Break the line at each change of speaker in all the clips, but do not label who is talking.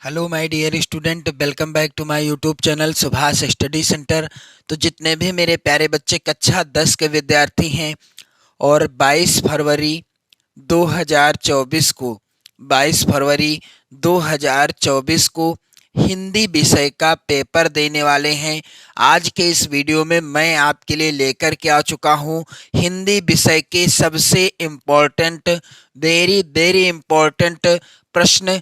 Hello my dear student, welcome back to my YouTube channel Subhash study centre. तो जितने भी मेरे प्यारे बच्चे कक्षा 10 के विद्यार्थी हैं और 22 फरवरी 2024 को 22 फरवरी 2024 को हिंदी विषय का पेपर देने वाले हैं। आज के इस वीडियो में मैं आपके लिए लेकर के आ चुका हूं हिंदी विषय के सबसे इम्पोर्टेंट, वेरी वेरी इम्पोर्टेंट प्रश्न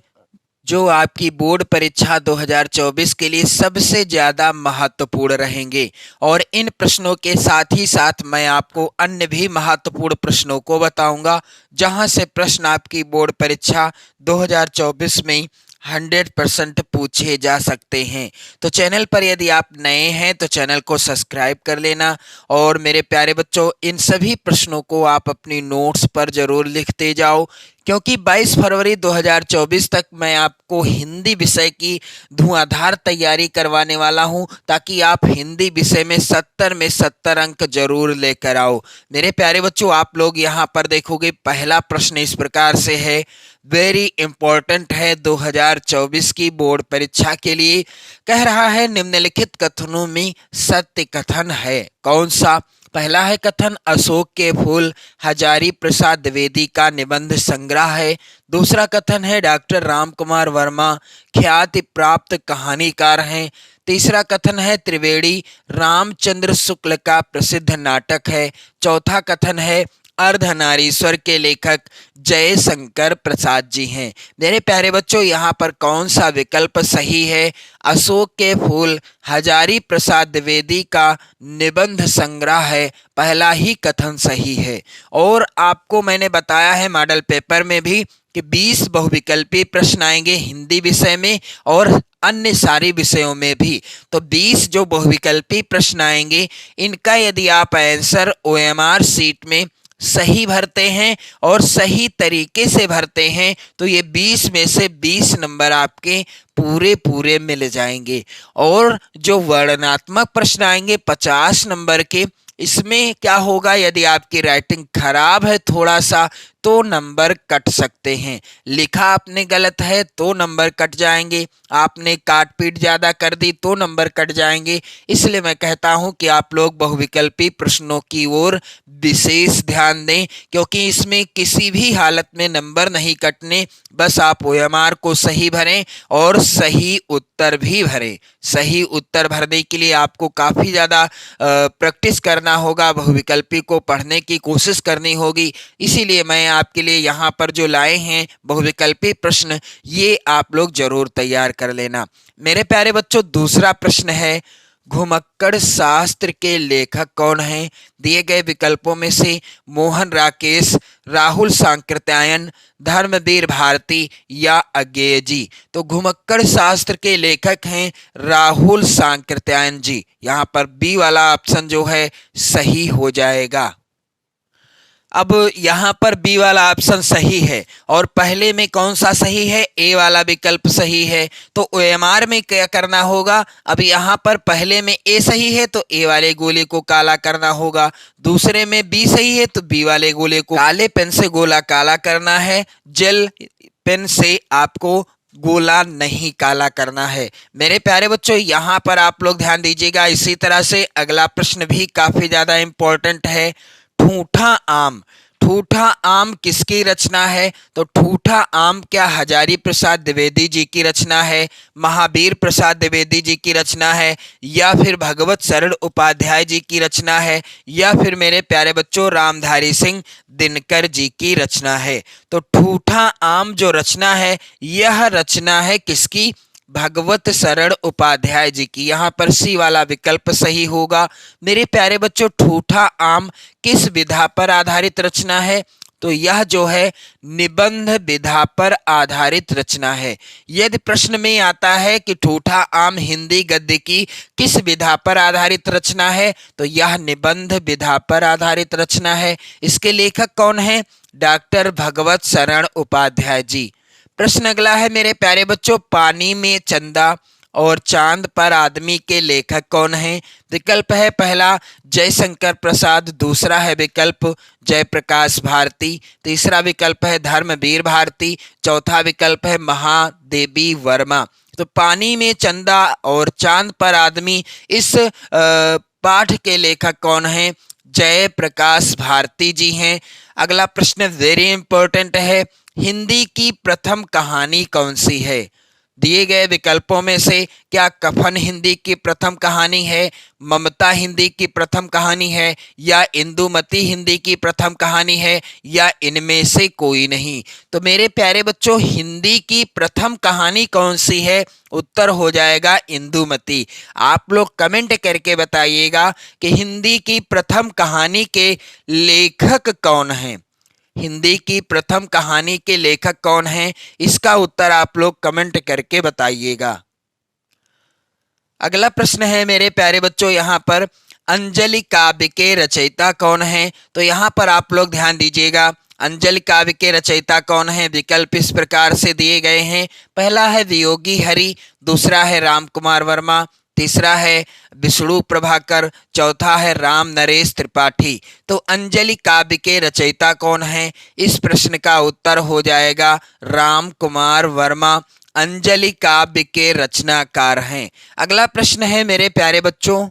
जो आपकी बोर्ड परीक्षा 2024 के लिए सबसे ज़्यादा महत्वपूर्ण रहेंगे। और इन प्रश्नों के साथ ही साथ मैं आपको अन्य भी महत्वपूर्ण प्रश्नों को बताऊंगा, जहां से प्रश्न आपकी बोर्ड परीक्षा 2024 में 100% पूछे जा सकते हैं। तो चैनल पर यदि आप नए हैं तो चैनल को सब्सक्राइब कर लेना। और मेरे प्यारे बच्चों, इन सभी प्रश्नों को आप अपनी नोट्स पर ज़रूर लिखते जाओ, क्योंकि 22 फरवरी 2024 तक मैं आपको हिंदी विषय की धुआंधार तैयारी करवाने वाला हूं, ताकि आप हिंदी विषय में 70 में 70 अंक जरूर लेकर आओ। मेरे प्यारे बच्चों, आप लोग यहां पर देखोगे, पहला प्रश्न इस प्रकार से है, वेरी इंपॉर्टेंट है 2024 की बोर्ड परीक्षा के लिए। कह रहा है, निम्नलिखित कथनों में सत्य कथन है कौन सा? पहला है कथन, अशोक के फूल हजारी प्रसाद द्विवेदी का निबंध संग्रह है। दूसरा कथन है, डॉक्टर राम कुमार वर्मा ख्याति प्राप्त कहानीकार हैं। तीसरा कथन है, त्रिवेणी रामचंद्र शुक्ल का प्रसिद्ध नाटक है। चौथा कथन है, अर्धनारीश्वर के लेखक जयशंकर प्रसाद जी हैं। मेरे प्यारे बच्चों, यहाँ पर कौन सा विकल्प सही है? अशोक के फूल हजारी प्रसाद द्विवेदी का निबंध संग्रह है, पहला ही कथन सही है। और आपको मैंने बताया है मॉडल पेपर में भी कि 20 बहुविकल्पी प्रश्न आएंगे हिंदी विषय में और अन्य सारे विषयों में भी। तो 20 जो बहुविकल्पी प्रश्न आएंगे, इनका यदि आप आंसर ओएमआर सीट में सही भरते हैं और सही तरीके से भरते हैं, तो ये 20 में से 20 नंबर आपके पूरे पूरे मिल जाएंगे। और जो वर्णनात्मक प्रश्न आएंगे 50 नंबर के, इसमें क्या होगा, यदि आपकी राइटिंग खराब है थोड़ा सा तो नंबर कट सकते हैं। लिखा आपने गलत है तो नंबर कट जाएंगे, आपने काट पीट ज्यादा कर दी तो नंबर कट जाएंगे। इसलिए मैं कहता हूं कि आप लोग बहुविकल्पी प्रश्नों की ओर विशेष ध्यान दें, क्योंकि इसमें किसी भी हालत में नंबर नहीं कटने। बस आप ओएमआर को सही भरें और सही उत्तर भी भरें। सही उत्तर भरने के लिए आपको काफी ज्यादा प्रैक्टिस करना होगा, बहुविकल्पी को पढ़ने की कोशिश करनी होगी। इसीलिए मैं आपके लिए यहाँ पर जो लाए हैं बहुविकल्पी प्रश्न, ये आप लोग जरूर तैयार कर लेना। मेरे प्यारे बच्चों, दूसरा प्रश्न है, घुमक्कड़ शास्त्र के लेखक कौन हैं? दिए गए विकल्पों में से मोहन राकेश, राहुल सांकृत्यायन, धर्मवीर भारती या अज्ञेय जी। तो घुमक्कड़ शास्त्र के लेखक हैं राहुल सांकृत्यायन जी। यहाँ पर बी वाला ऑप्शन जो है सही हो जाएगा। अब यहाँ पर बी वाला ऑप्शन सही है और पहले में कौन सा सही है? ए वाला विकल्प सही है। तो ओएमआर में क्या करना होगा? अब यहाँ पर पहले में ए सही है तो ए वाले गोले को काला करना होगा, दूसरे में बी सही है तो बी वाले गोले को काले पेन से गोला काला करना है, जेल पेन से आपको गोला नहीं काला करना है। मेरे प्यारे बच्चों, यहाँ पर आप लोग ध्यान दीजिएगा। इसी तरह से अगला प्रश्न भी काफी ज्यादा इंपॉर्टेंट है, ठूठा आम। ठूठा आम किसकी रचना है? तो ठूठा आम क्या हजारी प्रसाद द्विवेदी जी की रचना है, महावीर प्रसाद द्विवेदी जी की रचना है, या फिर भगवत शरण उपाध्याय जी की रचना है, या फिर मेरे प्यारे बच्चों रामधारी सिंह दिनकर जी की रचना है? तो ठूठा आम जो रचना है, यह रचना है किसकी? भगवत शरण उपाध्याय जी की। यहाँ पर सी वाला विकल्प सही होगा। मेरे प्यारे बच्चों, ठूठा आम किस विधा पर आधारित रचना है? तो यह जो है निबंध विधा पर आधारित रचना है। यदि प्रश्न में आता है कि ठूठा आम हिंदी गद्य की किस विधा पर आधारित रचना है, तो यह निबंध विधा पर आधारित रचना है। इसके लेखक कौन है? डॉक्टर भगवत शरण उपाध्याय जी। प्रश्न अगला है मेरे प्यारे बच्चों, पानी में चंदा और चांद पर आदमी के लेखक कौन हैं? विकल्प है पहला जयशंकर प्रसाद, दूसरा है विकल्प जयप्रकाश भारती, तीसरा विकल्प है धर्मवीर भारती, चौथा विकल्प है महादेवी वर्मा। तो पानी में चंदा और चांद पर आदमी इस पाठ के लेखक कौन हैं? जयप्रकाश भारती जी हैं। अगला प्रश्न वेरी इंपॉर्टेंट है, हिंदी की प्रथम कहानी कौन सी है? दिए गए विकल्पों में से क्या कफन हिंदी की प्रथम कहानी है, ममता हिंदी की प्रथम कहानी है, या इंदुमती हिंदी की प्रथम कहानी है, या इनमें से कोई नहीं? तो मेरे प्यारे बच्चों, हिंदी की प्रथम कहानी कौन सी है? उत्तर हो जाएगा इंदुमती। आप लोग कमेंट करके बताइएगा कि हिंदी की प्रथम कहानी के लेखक कौन हैं। हिंदी की प्रथम कहानी के लेखक कौन हैं? इसका उत्तर आप लोग कमेंट करके बताइएगा। अगला प्रश्न है मेरे प्यारे बच्चों, यहाँ पर अंजलि काव्य के रचयिता कौन हैं? तो यहाँ पर आप लोग ध्यान दीजिएगा, अंजलि काव्य के रचयिता कौन हैं? विकल्प इस प्रकार से दिए गए हैं, पहला है वियोगी हरि, दूसरा है राम कुमार वर्मा, तीसरा है विष्णु प्रभाकर, चौथा है राम नरेश त्रिपाठी। तो अंजलि काव्य के रचयिता कौन हैं? इस प्रश्न का उत्तर हो जाएगा राम कुमार वर्मा, अंजलि काव्य के रचनाकार हैं। अगला प्रश्न है मेरे प्यारे बच्चों,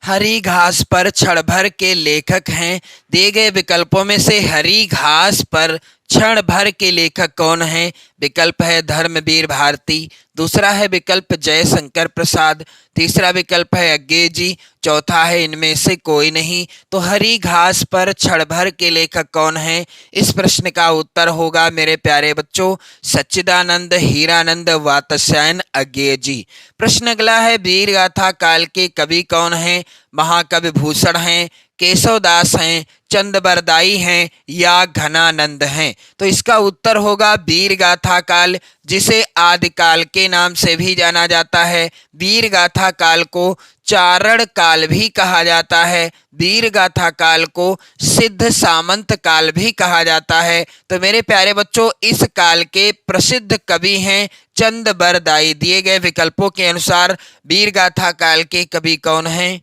हरी घास पर क्षण भर के लेखक हैं। दिए गए विकल्पों में से हरी घास पर क्षण भर के लेखक कौन हैं? विकल्प है धर्मवीर भारती, दूसरा है विकल्प जयशंकर प्रसाद, तीसरा विकल्प है अज्ञे जी, चौथा है इनमें से कोई नहीं। तो हरी घास पर क्षण भर के लेखक कौन हैं? इस प्रश्न का उत्तर होगा मेरे प्यारे बच्चों सच्चिदानंद हीरानंद वात्स्यायन अज्ञे जी। प्रश्न अगला है, वीर गाथा काल के कवि कौन हैं? महाकवि भूषण हैं, केशवदास हैं, चंद बरदाई हैं, या घनानंद हैं? तो इसका उत्तर होगा वीर गाथा काल, जिसे आदिकाल के नाम से भी जाना जाता है। वीर गाथा काल को चारण काल भी कहा जाता है, वीर गाथा काल को सिद्ध सामंत काल भी कहा जाता है। तो मेरे प्यारे बच्चों, इस काल के प्रसिद्ध कवि हैं चंद बरदाई। दिए गए विकल्पों के अनुसार वीर गाथा काल के कवि कौन हैं?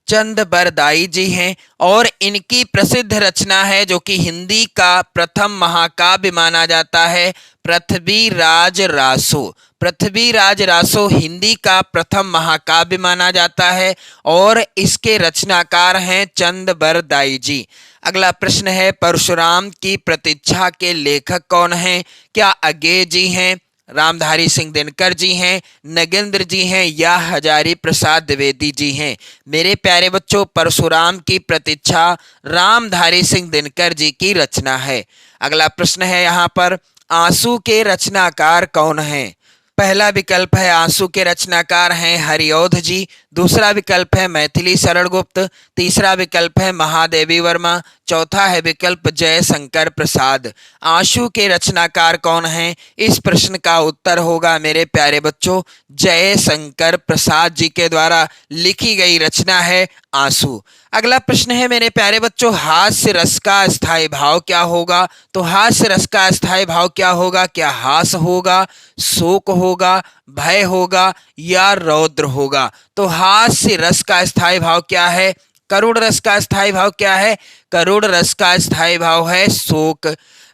चंद बरदाई जी हैं, और इनकी प्रसिद्ध रचना है जो कि हिंदी का प्रथम महाकाव्य माना जाता है, पृथ्वीराज रासो। पृथ्वीराज रासो हिंदी का प्रथम महाकाव्य माना जाता है और इसके रचनाकार हैं चंद बरदाई जी। अगला प्रश्न है, परशुराम की प्रतीक्षा के लेखक कौन हैं? क्या अज्ञे जी हैं, रामधारी सिंह दिनकर जी हैं, नगेंद्र जी हैं, या हजारी प्रसाद द्विवेदी जी हैं? मेरे प्यारे बच्चों, परशुराम की प्रतीक्षा रामधारी सिंह दिनकर जी की रचना है। अगला प्रश्न है यहाँ पर, आंसू के रचनाकार कौन हैं? पहला विकल्प है आंसू के रचनाकार हैं हरिऔध जी, दूसरा विकल्प है मैथिली शरण गुप्त, तीसरा विकल्प है महादेवी वर्मा, चौथा है विकल्प जयशंकर प्रसाद। आंसू के रचनाकार कौन हैं? इस प्रश्न का उत्तर होगा मेरे प्यारे बच्चों जयशंकर प्रसाद जी के द्वारा लिखी गई रचना है आंसू। अगला प्रश्न है मेरे प्यारे बच्चों, हास्य रस का स्थायी भाव क्या होगा? तो हास्य रस का स्थायी भाव क्या होगा? क्या हास होगा, शोक होगा, भय होगा, या रौद्र होगा? तो हास्य रस का स्थायी भाव क्या है? करुण रस का स्थायी भाव क्या है? करुण रस का स्थायी भाव है शोक।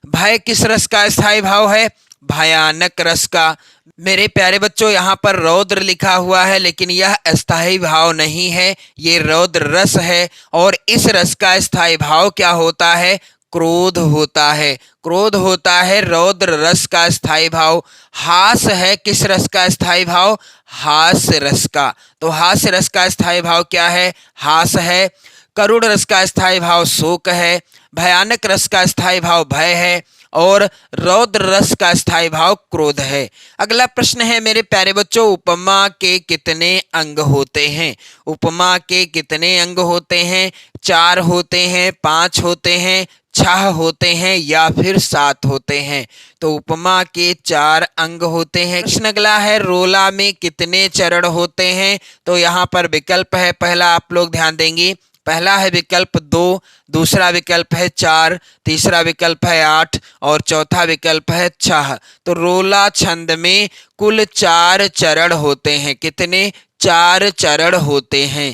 भय किस रस का स्थायी भाव है? भयानक रस का। मेरे प्यारे बच्चों, यहाँ पर रौद्र लिखा हुआ है लेकिन यह अस्थायी भाव नहीं है, ये रौद्र रस है। और इस रस का स्थायी भाव क्या होता है? क्रोध होता है। क्रोध होता है रौद्र रस का स्थायी भाव। हास है किस रस का स्थायी भाव? हास्य रस का। तो हास्य रस का स्थायी भाव क्या है? हास है। करुण रस का स्थायी भाव शोक है। भयानक रस का स्थायी भाव भय है और रौद्र रस का स्थायी भाव क्रोध है। अगला प्रश्न है मेरे प्यारे बच्चों, उपमा के कितने अंग होते हैं? उपमा के कितने अंग होते हैं? 4 होते हैं, 5 होते हैं, 6 होते हैं, या फिर 7 होते हैं? तो उपमा के 4 अंग होते हैं। प्रश्न अगला है, रोला में कितने चरण होते हैं? तो यहाँ पर विकल्प है, पहला आप लोग ध्यान देंगे पहला है विकल्प 2, दूसरा विकल्प है 4, तीसरा विकल्प है 8 और चौथा विकल्प है 6। तो रोला छंद में कुल 4 चरण होते हैं। कितने? 4 चरण होते हैं।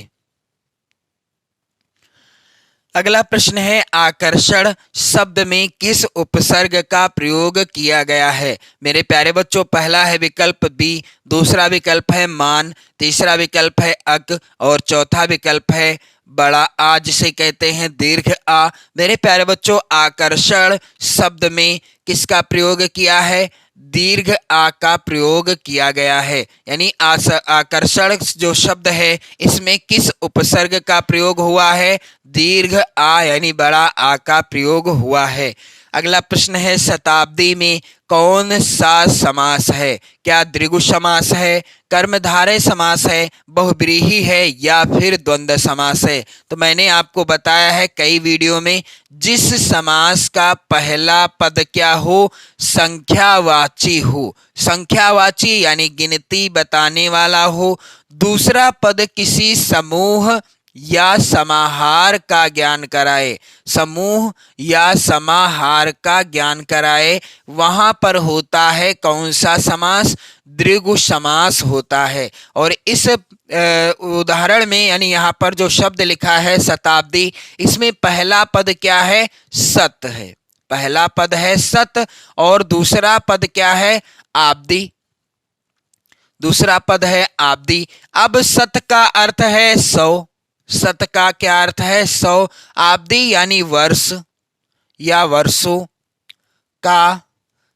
अगला प्रश्न है आकर्षण शब्द में किस उपसर्ग का प्रयोग किया गया है? मेरे प्यारे बच्चों, पहला है विकल्प बी, दूसरा विकल्प है मान, तीसरा विकल्प है अक और चौथा विकल्प है बड़ा आ, जिसे कहते हैं दीर्घ आ। मेरे प्यारे बच्चों, आकर्षण शब्द में किसका प्रयोग किया है? दीर्घ आ का प्रयोग किया गया है। यानी आकर्षण जो शब्द है इसमें किस उपसर्ग का प्रयोग हुआ है? दीर्घ आ यानी बड़ा आ का प्रयोग हुआ है। अगला प्रश्न है शताब्दी में कौन सा समास है? क्या द्विगु समास है, कर्मधारय समास है, बहुव्रीहि है या फिर द्वंद्व समास है? तो मैंने आपको बताया है कई वीडियो में, जिस समास का पहला पद क्या हो? संख्यावाची हो। संख्यावाची यानी गिनती बताने वाला हो। दूसरा पद किसी समूह या समाहार का ज्ञान कराए। समूह या समाहार का ज्ञान कराए, वहां पर होता है कौन सा समास? द्विगु समास होता है। और इस उदाहरण में यानी यहाँ पर जो शब्द लिखा है शताब्दी, इसमें पहला पद क्या है? सत है। पहला पद है सत और दूसरा पद क्या है? आब्दी। दूसरा पद है आब्दी। अब सत का अर्थ है 100। सत का क्या अर्थ है? 100। आब्दी यानी वर्ष या वर्षों का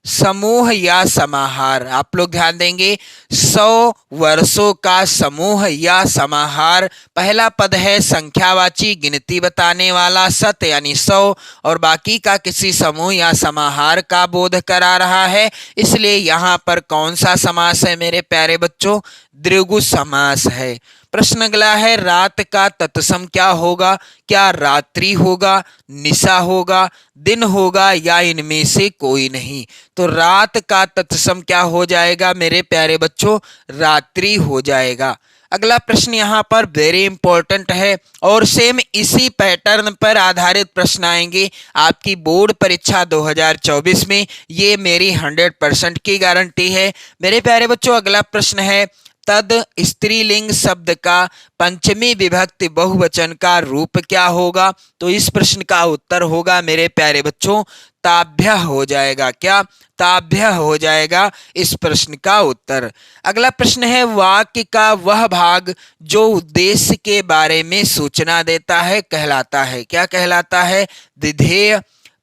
समूह या समाहार। आप लोग ध्यान देंगे, 100 वर्षों का समूह या समाहार। पहला पद है संख्यावाची गिनती बताने वाला सत यानी 100 और बाकी का किसी समूह या समाहार का बोध करा रहा है, इसलिए यहाँ पर कौन सा समास है मेरे प्यारे बच्चों? द्विगु समास है। प्रश्न अगला है रात का तत्सम क्या होगा? क्या रात्रि होगा, निशा होगा, दिन होगा या इनमें से कोई नहीं? तो रात का तत्सम क्या हो जाएगा मेरे प्यारे बच्चों? रात्रि हो जाएगा। अगला प्रश्न यहाँ पर वेरी इंपॉर्टेंट है और सेम इसी पैटर्न पर आधारित प्रश्न आएंगे आपकी बोर्ड परीक्षा 2024 में। ये मेरी 100% की गारंटी है मेरे प्यारे बच्चों। अगला प्रश्न है तद स्त्रीलिंग शब्द का पंचमी विभक्ति बहुवचन का रूप क्या होगा? तो इस प्रश्न का उत्तर होगा मेरे प्यारे बच्चों ताभ्य हो जाएगा। क्या? ताभ्य हो जाएगा इस प्रश्न का उत्तर। अगला प्रश्न है वाक्य का वह भाग जो उद्देश्य के बारे में सूचना देता है कहलाता है। क्या कहलाता है? विधेय,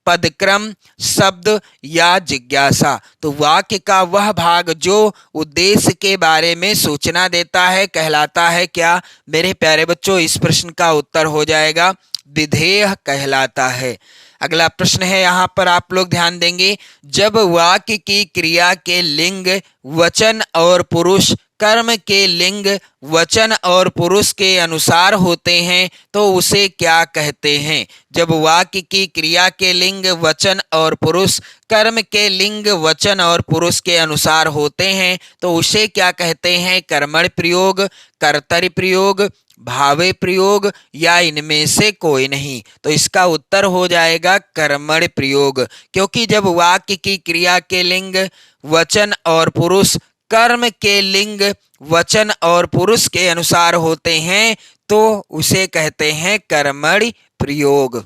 पदक्रम, शब्द या जिज्ञासा। तो वाक्य का वह भाग जो उद्देश्य के बारे में सूचना देता है कहलाता है क्या मेरे प्यारे बच्चों? इस प्रश्न का उत्तर हो जाएगा विधेय कहलाता है। अगला प्रश्न है यहाँ पर आप लोग ध्यान देंगे, जब वाक्य की क्रिया के लिंग वचन और पुरुष कर्म के लिंग वचन और पुरुष के अनुसार होते हैं तो उसे क्या कहते हैं? जब वाक्य की क्रिया के लिंग वचन और पुरुष कर्म के लिंग वचन और पुरुष के अनुसार होते हैं तो उसे क्या कहते हैं? कर्मण प्रयोग, कर्तरि प्रयोग, भावे प्रयोग या इनमें से कोई नहीं? तो इसका उत्तर हो जाएगा कर्मण प्रयोग, क्योंकि जब वाक्य की क्रिया के लिंग वचन और पुरुष कर्म के लिंग वचन और पुरुष के अनुसार होते हैं तो उसे कहते हैं कर्मण प्रयोग।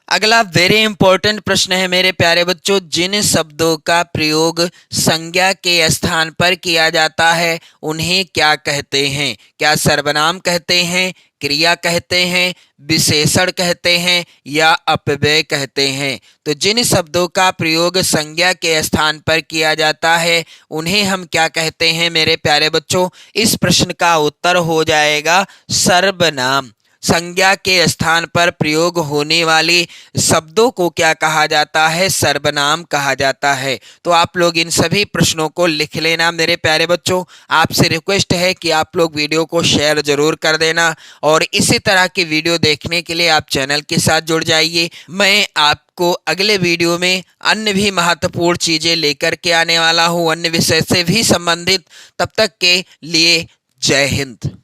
अगला वेरी इंपॉर्टेंट प्रश्न है मेरे प्यारे बच्चों, जिन शब्दों का प्रयोग संज्ञा के स्थान पर किया जाता है उन्हें क्या कहते हैं? क्या सर्वनाम कहते हैं, क्रिया कहते हैं, विशेषण कहते हैं या अपव्यय कहते हैं? तो जिन शब्दों का प्रयोग संज्ञा के स्थान पर किया जाता है उन्हें हम क्या कहते हैं मेरे प्यारे बच्चों? इस प्रश्न का उत्तर हो जाएगा सर्वनाम। संज्ञा के स्थान पर प्रयोग होने वाले शब्दों को क्या कहा जाता है? सर्वनाम कहा जाता है। तो आप लोग इन सभी प्रश्नों को लिख लेना मेरे प्यारे बच्चों। आपसे रिक्वेस्ट है कि आप लोग वीडियो को शेयर जरूर कर देना और इसी तरह के वीडियो देखने के लिए आप चैनल के साथ जुड़ जाइए। मैं आपको अगले वीडियो में अन्य भी महत्वपूर्ण चीजें लेकर के आने वाला हूँ, अन्य विषय से भी संबंधित। तब तक के लिए जय हिंद।